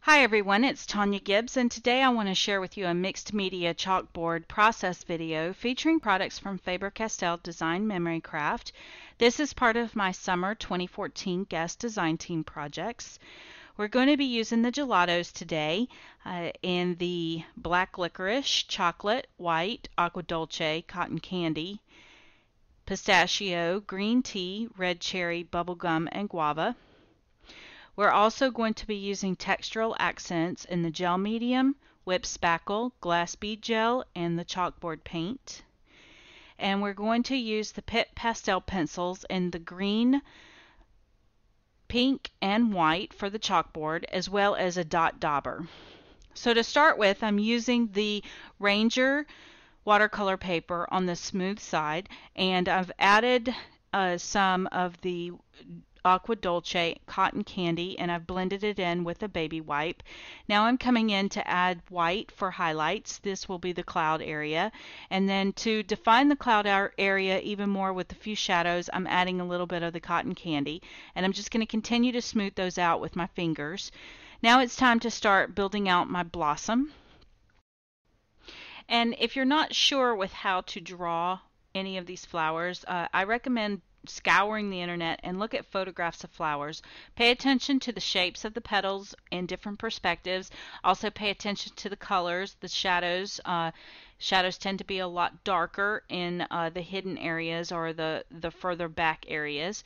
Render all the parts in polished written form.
Hi everyone, it's Tonya Gibbs, and today I want to share with you a mixed media chalkboard process video featuring products from Faber-Castell Design Memory Craft. This is part of my summer 2014 guest design team projects. We're going to be using the gelatos today in the black licorice, chocolate, white, aqua dolce, cotton candy, pistachio, green tea, red cherry, bubble gum, and guava. We're also going to be using textural accents in the gel medium, whipped spackle, glass bead gel, and the chalkboard paint. And we're going to use the PITT pastel pencils in the green, pink, and white for the chalkboard, as well as a dot dauber. So to start with, I'm using the Ranger watercolor paper on the smooth side, and I've added some of the Aqua Dolce cotton candy, and I've blended it in with a baby wipe. Now I'm coming in to add white for highlights. This will be the cloud area, and then to define the cloud area even more with a few shadows, I'm adding a little bit of the cotton candy, and I'm just going to continue to smooth those out with my fingers. Now it's time to start building out my blossom. And if you're not sure with how to draw any of these flowers, I recommend scouring the internet and look at photographs of flowers. Pay attention to the shapes of the petals in different perspectives. Also pay attention to the colors, the shadows. Shadows tend to be a lot darker in the hidden areas or the further back areas.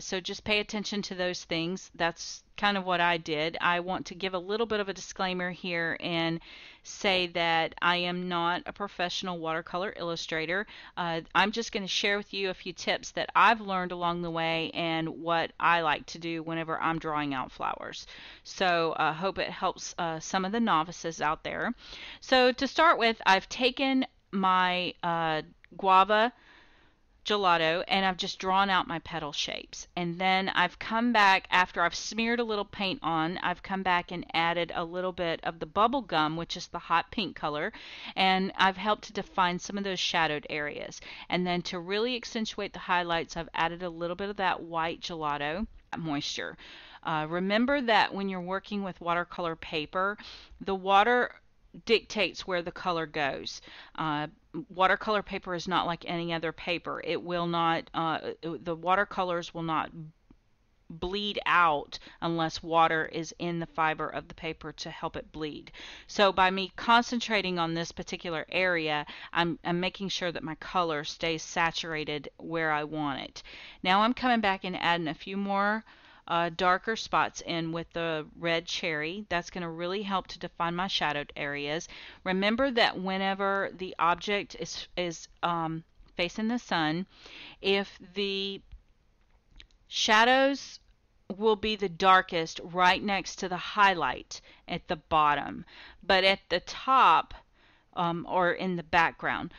So just pay attention to those things. That's kind of what I did. I want to give a little bit of a disclaimer here and say that I am not a professional watercolor illustrator. I'm just going to share with you a few tips that I've learned along the way and what I like to do whenever I'm drawing out flowers. So I hope it helps some of the novices out there. So to start with, I've taken my guava gelato and I've just drawn out my petal shapes, and then I've come back after I've smeared a little paint on. I've come back and added a little bit of the bubble gum, which is the hot pink color, and I've helped to define some of those shadowed areas. And then to really accentuate the highlights, I've added a little bit of that white gelato moisture. Remember that when you're working with watercolor paper, the water dictates where the color goes. Watercolor paper is not like any other paper. It will not, the watercolors will not bleed out unless water is in the fiber of the paper to help it bleed. So by me concentrating on this particular area, I'm making sure that my color stays saturated where I want it. Now I'm coming back and adding a few more darker spots in with the red cherry. That's going to really help to define my shadowed areas. Remember that whenever the object is facing the sun, if the shadows will be the darkest right next to the highlight at the bottom, but at the top or in the background,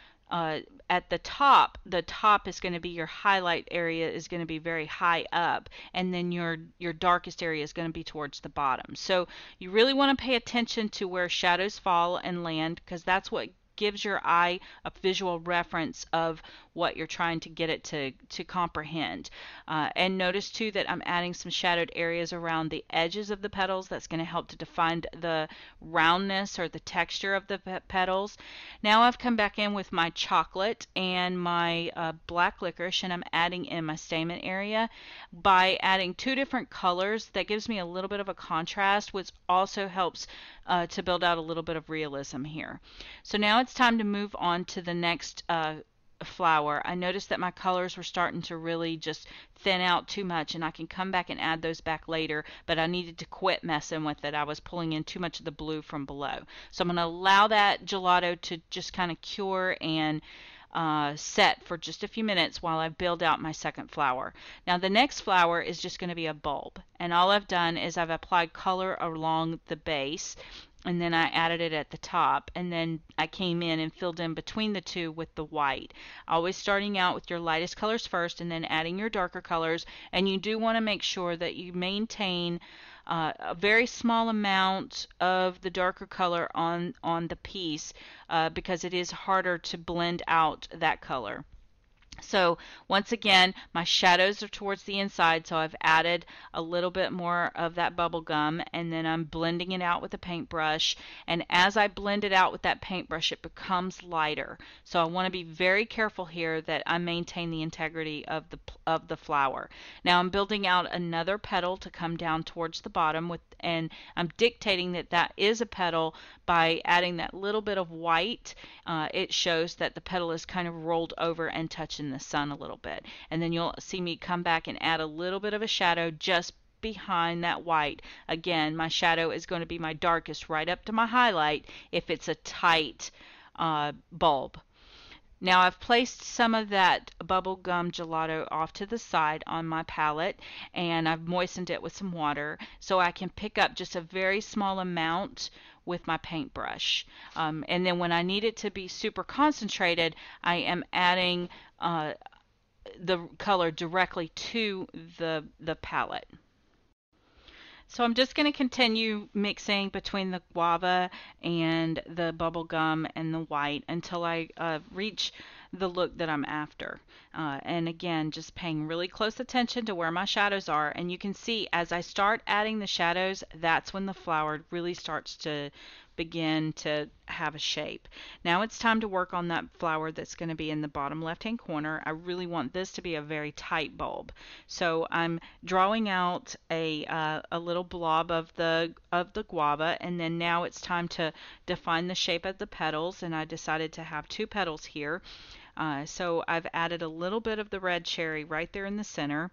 at the top is going to be your highlight area, is going to be very high up, and then your darkest area is going to be towards the bottom. So you really want to pay attention to where shadows fall and land, because that's what gives your eye a visual reference of what you're trying to get it to comprehend. And notice too that I'm adding some shadowed areas around the edges of the petals. That's going to help to define the roundness or the texture of the petals. Now I've come back in with my chocolate and my black licorice, and I'm adding in my stamen area. By adding two different colors, that gives me a little bit of a contrast, which also helps to build out a little bit of realism here. So now it's time to move on to the next flower. I noticed that my colors were starting to really just thin out too much, and I can come back and add those back later, but I needed to quit messing with it. I was pulling in too much of the blue from below. So I'm going to allow that gelato to just kind of cure and set for just a few minutes while I build out my second flower. Now the next flower is just going to be a bulb, and all I've done is I've applied color along the base, and then I added it at the top, and then I came in and filled in between the two with the white. Always starting out with your lightest colors first and then adding your darker colors, and you do want to make sure that you maintain a very small amount of the darker color on the piece because it is harder to blend out that color. So once again, my shadows are towards the inside, so I've added a little bit more of that bubble gum, and then I'm blending it out with a paintbrush. And as I blend it out with that paintbrush, it becomes lighter. So I want to be very careful here that I maintain the integrity of the flower. Now I'm building out another petal to come down towards the bottom with, and I'm dictating that that is a petal by adding that little bit of white. It shows that the petal is kind of rolled over and touching the sun a little bit. And then you'll see me come back and add a little bit of a shadow just behind that white. Again, my shadow is going to be my darkest right up to my highlight if it's a tight bulb. Now I've placed some of that bubble gum gelato off to the side on my palette, and I've moistened it with some water so I can pick up just a very small amount with my paintbrush. And then when I need it to be super concentrated, I am adding the color directly to the palette. So I'm just going to continue mixing between the guava and the bubble gum and the white until I reach the look that I'm after. And again, just paying really close attention to where my shadows are. And you can see as I start adding the shadows, that's when the flower really starts to begin to have a shape. Now it's time to work on that flower that's going to be in the bottom left hand corner. I really want this to be a very tight bulb. So I'm drawing out a little blob of the guava, and then now it's time to define the shape of the petals, and I decided to have two petals here. So I've added a little bit of the red cherry right there in the center,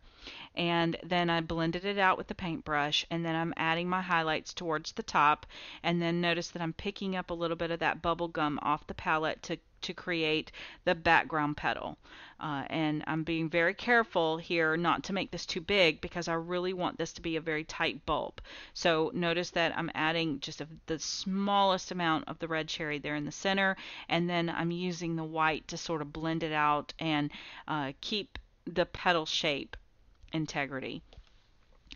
and then I blended it out with the paintbrush, and then I'm adding my highlights towards the top, and then notice that I'm picking up a little bit of that bubble gum off the palette to create the background petal. And I'm being very careful here not to make this too big because I really want this to be a very tight bulb. So notice that I'm adding just the smallest amount of the red cherry there in the center, and then I'm using the white to sort of blend it out and keep the petal shape integrity.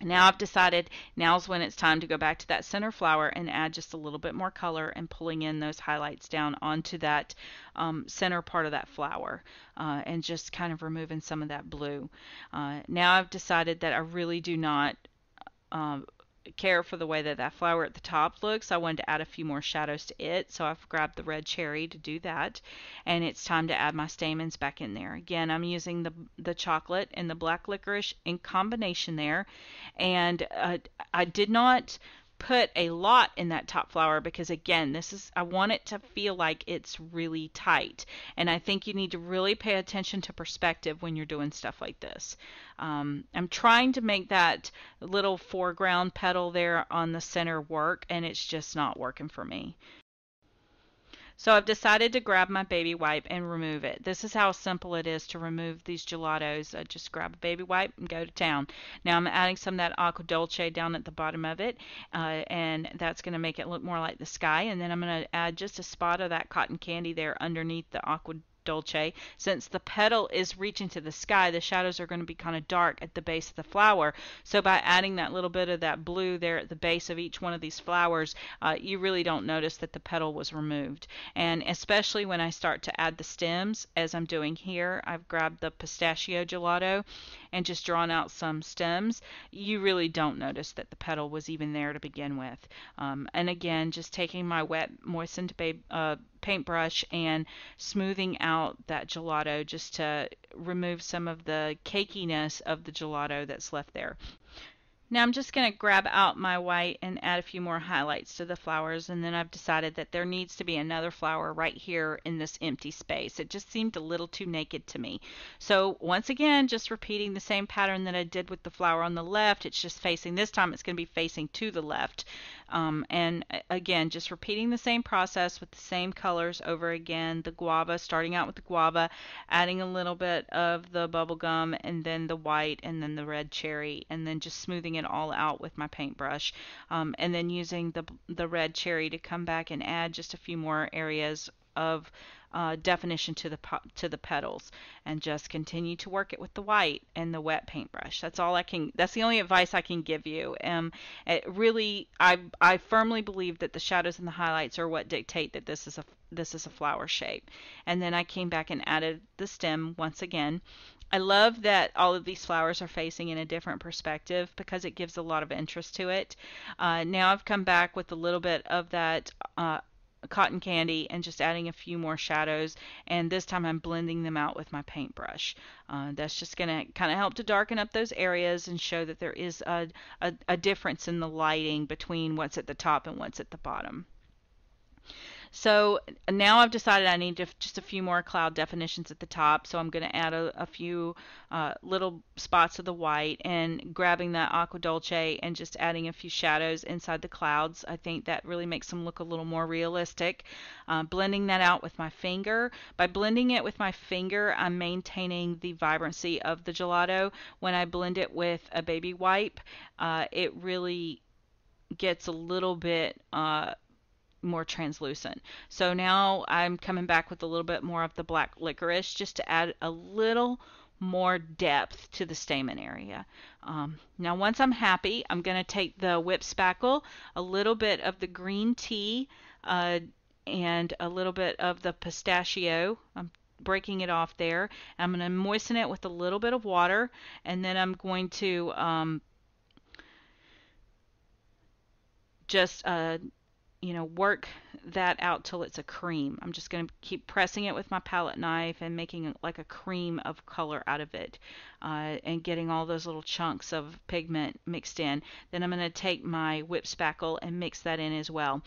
Now I've decided now's when it's time to go back to that center flower and add just a little bit more color and pulling in those highlights down onto that center part of that flower and just kind of removing some of that blue. Now I've decided that I really do not care for the way that that flower at the top looks. I wanted to add a few more shadows to it, so I've grabbed the red cherry to do that, and it's time to add my stamens back in there. Again, I'm using the chocolate and the black licorice in combination there, and I did not put a lot in that top flower because again, I want it to feel like it's really tight, and I think you need to really pay attention to perspective when you're doing stuff like this. I'm trying to make that little foreground petal there on the center work, and it's just not working for me. So I've decided to grab my baby wipe and remove it. This is how simple it is to remove these gelatos. I just grab a baby wipe and go to town. Now I'm adding some of that Aqua Dolce down at the bottom of it, and that's going to make it look more like the sky. And then I'm going to add just a spot of that cotton candy there underneath the Aqua Dolce. Since the petal is reaching to the sky, the shadows are going to be kind of dark at the base of the flower. So by adding that little bit of that blue there at the base of each one of these flowers, you really don't notice that the petal was removed. And especially when I start to add the stems, as I'm doing here, I've grabbed the pistachio gelato and just drawn out some stems. You really don't notice that the petal was even there to begin with. And again, just taking my wet, moistened paintbrush and smoothing out that gelato just to remove some of the cakiness of the gelato that's left there. Now I'm just going to grab out my white and add a few more highlights to the flowers, and then I've decided that there needs to be another flower right here in this empty space. It just seemed a little too naked to me. So once again, just repeating the same pattern that I did with the flower on the left. It's just facing, this time it's going to be facing to the left. And again, just repeating the same process with the same colors over again. The guava, starting out with the guava, adding a little bit of the bubble gum, and then the white, and then the red cherry, and then just smoothing it all out with my paintbrush, and then using the red cherry to come back and add just a few more areas of definition to the petals, and just continue to work it with the white and the wet paintbrush. That's all I can. That's the only advice I can give you. It really, I firmly believe that the shadows and the highlights are what dictate that this is a flower shape. And then I came back and added the stem once again. I love that all of these flowers are facing in a different perspective because it gives a lot of interest to it. Now I've come back with a little bit of that cotton candy and just adding a few more shadows, and this time I'm blending them out with my paintbrush. That's just going to kind of help to darken up those areas and show that there is a difference in the lighting between what's at the top and what's at the bottom. So now I've decided I need just a few more cloud definitions at the top, so I'm going to add a few little spots of the white and grabbing that Aqua Dolce and just adding a few shadows inside the clouds. I think that really makes them look a little more realistic. Blending that out with my finger. By blending it with my finger, I'm maintaining the vibrancy of the gelato. When I blend it with a baby wipe, it really gets a little bit more translucent. So now I'm coming back with a little bit more of the black licorice just to add a little more depth to the stamen area. Now once I'm happy, I'm going to take the whipped spackle, a little bit of the green tea, and a little bit of the pistachio. I'm breaking it off there. I'm going to moisten it with a little bit of water, and then I'm going to just work that out till it's a cream. I'm just going to keep pressing it with my palette knife and making like a cream of color out of it, and getting all those little chunks of pigment mixed in. Then I'm going to take my whipped spackle and mix that in as well.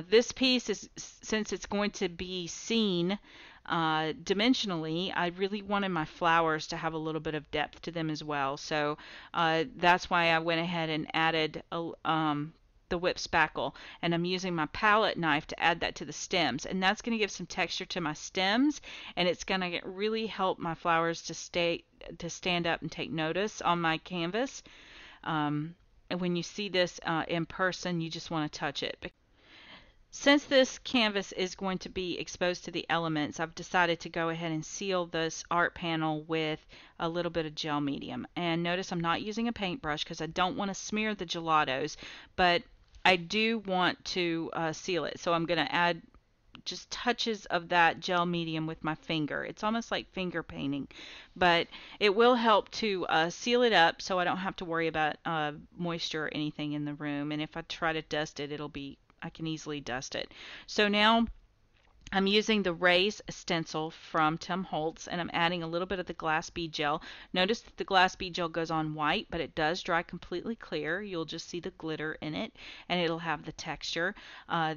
This piece is, since it's going to be seen dimensionally, I really wanted my flowers to have a little bit of depth to them as well. So that's why I went ahead and added the whipped spackle, and I'm using my palette knife to add that to the stems, and that's going to give some texture to my stems, and it's going to really help my flowers to stand up and take notice on my canvas. And when you see this in person, you just want to touch it. Since this canvas is going to be exposed to the elements, I've decided to go ahead and seal this art panel with a little bit of gel medium. And notice I'm not using a paintbrush because I don't want to smear the gelatos, but I do want to seal it. So I'm going to add just touches of that gel medium with my finger. It's almost like finger painting, but it will help to seal it up so I don't have to worry about moisture or anything in the room. And if I try to dust it, I can easily dust it. So now I'm using the Raise Stencil from Tim Holtz, and I'm adding a little bit of the glass bead gel. Notice that the glass bead gel goes on white, but it does dry completely clear. You'll just see the glitter in it, and it'll have the texture.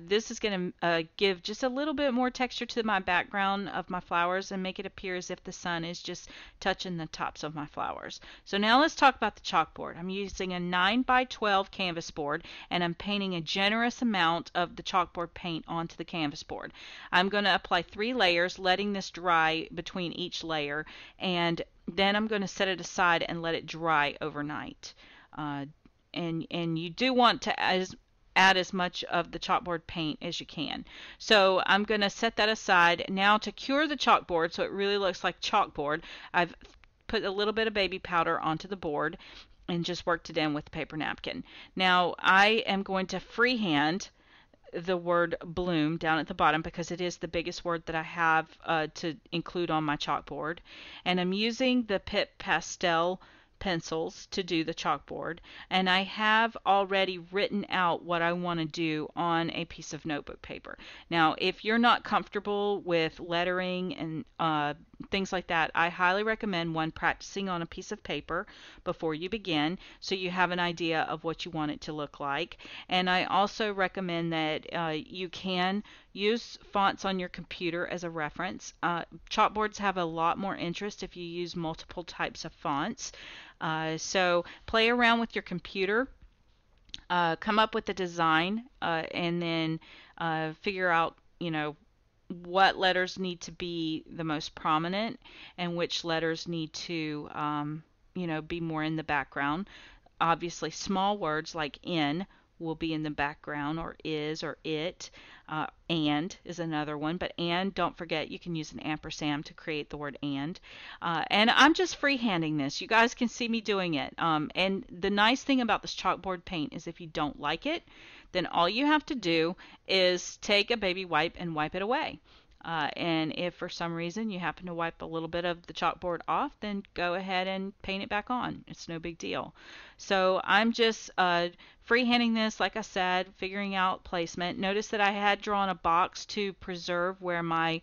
This is going to give just a little bit more texture to my background of my flowers and make it appear as if the sun is just touching the tops of my flowers. So now let's talk about the chalkboard. I'm using a 9x12 canvas board, and I'm painting a generous amount of the chalkboard paint onto the canvas board. I'm going to apply 3 layers, letting this dry between each layer, and then I'm going to set it aside and let it dry overnight. And you do want to add as much of the chalkboard paint as you can. So I'm going to set that aside. Now to cure the chalkboard so it really looks like chalkboard, I've put a little bit of baby powder onto the board and just worked it in with a paper napkin. Now I am going to freehand the word bloom down at the bottom because it is the biggest word that I have to include on my chalkboard, and I'm using the PITT Pastel pencils to do the chalkboard, and I have already written out what I want to do on a piece of notebook paper. Now if you're not comfortable with lettering and things like that, I highly recommend practicing on a piece of paper before you begin so you have an idea of what you want it to look like. And I also recommend that you can use fonts on your computer as a reference. Chalkboards have a lot more interest if you use multiple types of fonts. So play around with your computer, come up with the design, and then figure out, what letters need to be the most prominent and which letters need to, be more in the background. Obviously, small words like N will be in the background, or is, or it. And is another one, but and, don't forget, you can use an ampersand to create the word and. And I'm just freehanding this. You guys can see me doing it. And the nice thing about this chalkboard paint is if you don't like it, then all you have to do is take a baby wipe and wipe it away. And if for some reason you happen to wipe a little bit of the chalkboard off, then go ahead and paint it back on. It's no big deal. So I'm just freehanding this, like I said, figuring out placement. Notice that I had drawn a box to preserve where my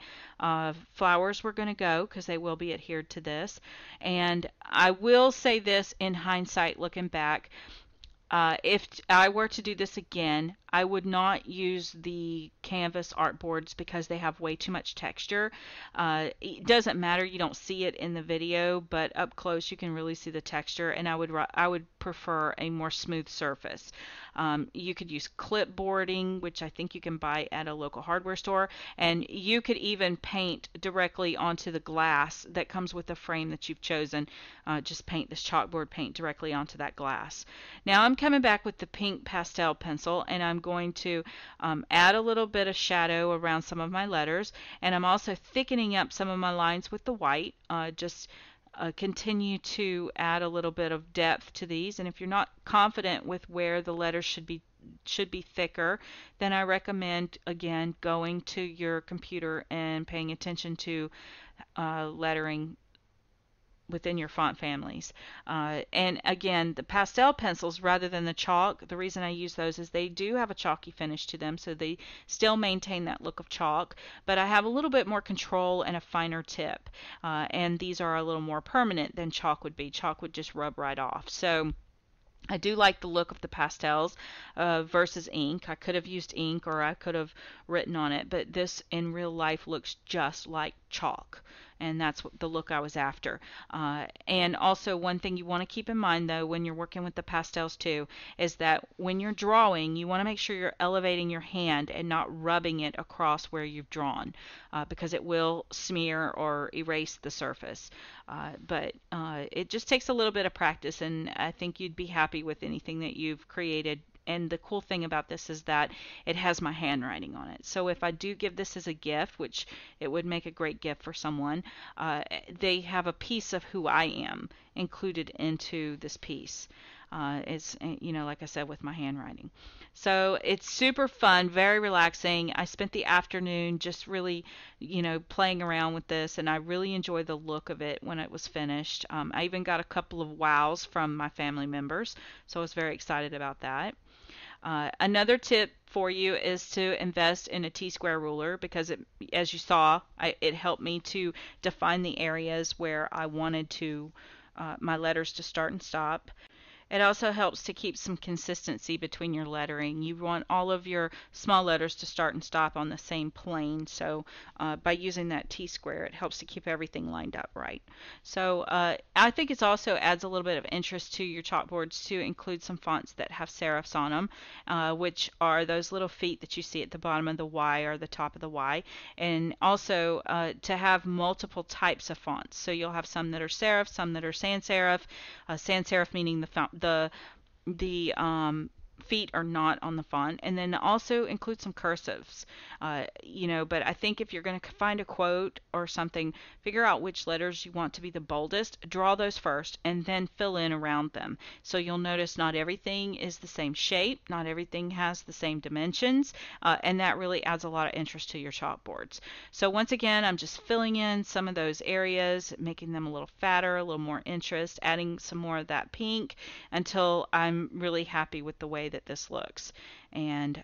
flowers were going to go, because they will be adhered to this. And I will say this in hindsight, looking back, if I were to do this again, I would not use the canvas artboards because they have way too much texture. It doesn't matter, you don't see it in the video, but up close you can really see the texture, and I would prefer a more smooth surface. You could use clipboarding, which I think you can buy at a local hardware store, and you could even paint directly onto the glass that comes with the frame that you've chosen. Just paint this chalkboard paint directly onto that glass. Now I'm coming back with the pink pastel pencil, and I'm going to add a little bit of shadow around some of my letters, and I'm also thickening up some of my lines with the white. Continue to add a little bit of depth to these, and if you're not confident with where the letters should be thicker, then I recommend again going to your computer and paying attention to lettering within your font families. And again, the pastel pencils rather than the chalk, the reason I use those is they do have a chalky finish to them, so they still maintain that look of chalk, but I have a little bit more control and a finer tip. And these are a little more permanent than chalk would be. Chalk would just rub right off. So I do like the look of the pastels versus ink. I could have used ink or I could have written on it, but this in real life looks just like chalk, and that's what the look I was after. And also one thing you want to keep in mind though when you're working with the pastels too is that when you're drawing, you want to make sure you're elevating your hand and not rubbing it across where you've drawn, because it will smear or erase the surface. But it just takes a little bit of practice, and I think you'd be happy with anything that you've created. And the cool thing about this is that it has my handwriting on it. So if I do give this as a gift, which it would make a great gift for someone, they have a piece of who I am included into this piece. It's, like I said, with my handwriting. So it's super fun, very relaxing. I spent the afternoon just really, playing around with this, and I really enjoyed the look of it when it was finished. I even got a couple of wows from my family members, so I was very excited about that. Another tip for you is to invest in a T-square ruler, because as you saw, it helped me to define the areas where I wanted my letters to start and stop. It also helps to keep some consistency between your lettering. You want all of your small letters to start and stop on the same plane, so by using that T-square, it helps to keep everything lined up right. So I think it also adds a little bit of interest to your chalkboards to include some fonts that have serifs on them, which are those little feet that you see at the bottom of the Y or the top of the Y, and also to have multiple types of fonts. So you'll have some that are serif, some that are sans serif. Sans serif meaning the feet are not on the font, and then also include some cursives. But I think if you're going to find a quote or something, figure out which letters you want to be the boldest, draw those first, and then fill in around them. So you'll notice not everything is the same shape, not everything has the same dimensions, and that really adds a lot of interest to your chalkboards. So once again, I'm just filling in some of those areas, making them a little fatter, a little more interest, adding some more of that pink until I'm really happy with the way that this looks. And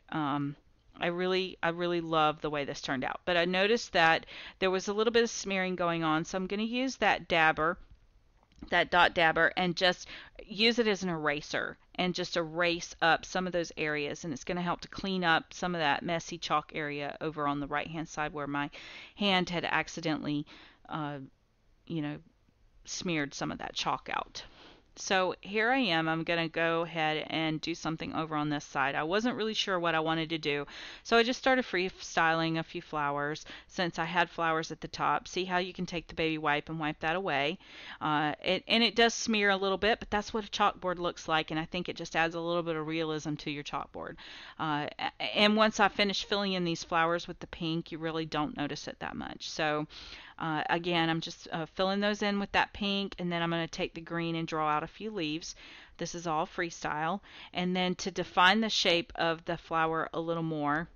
I really love the way this turned out. But I noticed that there was a little bit of smearing going on, so I'm going to use that dabber, that dot dabber, and just use it as an eraser and just erase up some of those areas, and it's going to help to clean up some of that messy chalk area over on the right hand side where my hand had accidentally smeared some of that chalk out. So here I am. I'm going to go ahead and do something over on this side. I wasn't really sure what I wanted to do, so I just started freestyling a few flowers since I had flowers at the top. See how you can take the baby wipe and wipe that away. And it does smear a little bit, but that's what a chalkboard looks like, and I think it just adds a little bit of realism to your chalkboard. And once I finish filling in these flowers with the pink, you really don't notice it that much. So again, I'm just filling those in with that pink, and then I'm going to take the green and draw out a few leaves. This is all freestyle. And then to define the shape of the flower a little more,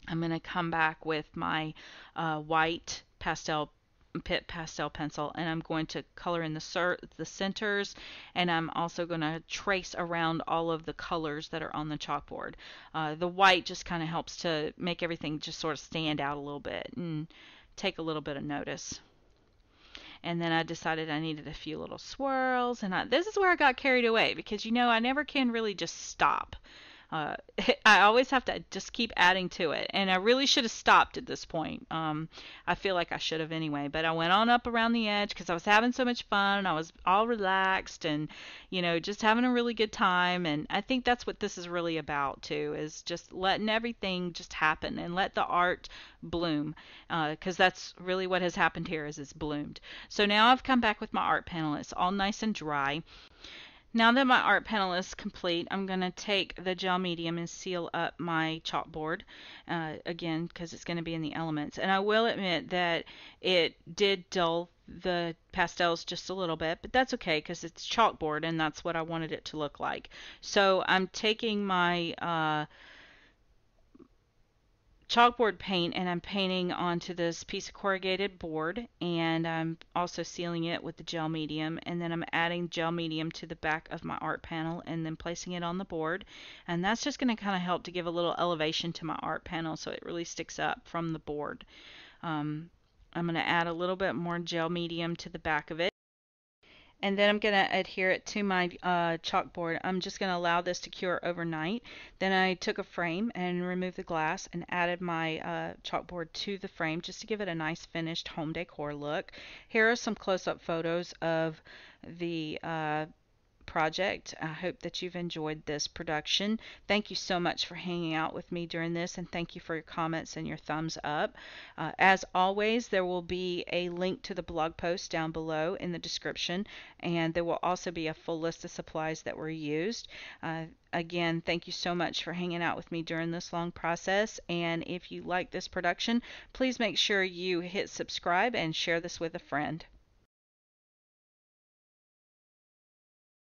I'm going to come back with my white PITT pastel pencil, and I'm going to color in the centers, and I'm also going to trace around all of the colors that are on the chalkboard. The white just kind of helps to make everything just sort of stand out a little bit and take a little bit of notice. And then I decided I needed a few little swirls, and this is where I got carried away because I never can really just stop. Uh, I always have to just keep adding to it, and I really should have stopped at this point. I feel like I should have anyway, but I went on up around the edge because I was having so much fun. I was all relaxed and, just having a really good time, and I think that's what this is really about too, is just letting everything just happen and let the art bloom, because that's really what has happened here is it's bloomed. So now I've come back with my art panel. It's all nice and dry. Now that my art panel is complete, I'm going to take the gel medium and seal up my chalkboard, again, because it's going to be in the elements. And I will admit that it did dull the pastels just a little bit, but that's okay because it's chalkboard and that's what I wanted it to look like. So I'm taking my chalkboard paint and I'm painting onto this piece of corrugated board, and I'm also sealing it with the gel medium, and then I'm adding gel medium to the back of my art panel and then placing it on the board, and that's just going to kind of help to give a little elevation to my art panel so it really sticks up from the board. I'm going to add a little bit more gel medium to the back of it. And then I'm going to adhere it to my chalkboard. I'm just going to allow this to cure overnight. Then I took a frame and removed the glass and added my chalkboard to the frame just to give it a nice finished home decor look. Here are some close-up photos of the project. I hope that you've enjoyed this production. Thank you so much for hanging out with me during this, and thank you for your comments and your thumbs up. As always, there will be a link to the blog post down below in the description, and there will also be a full list of supplies that were used. Again, thank you so much for hanging out with me during this long process, and if you like this production, please make sure you hit subscribe and share this with a friend.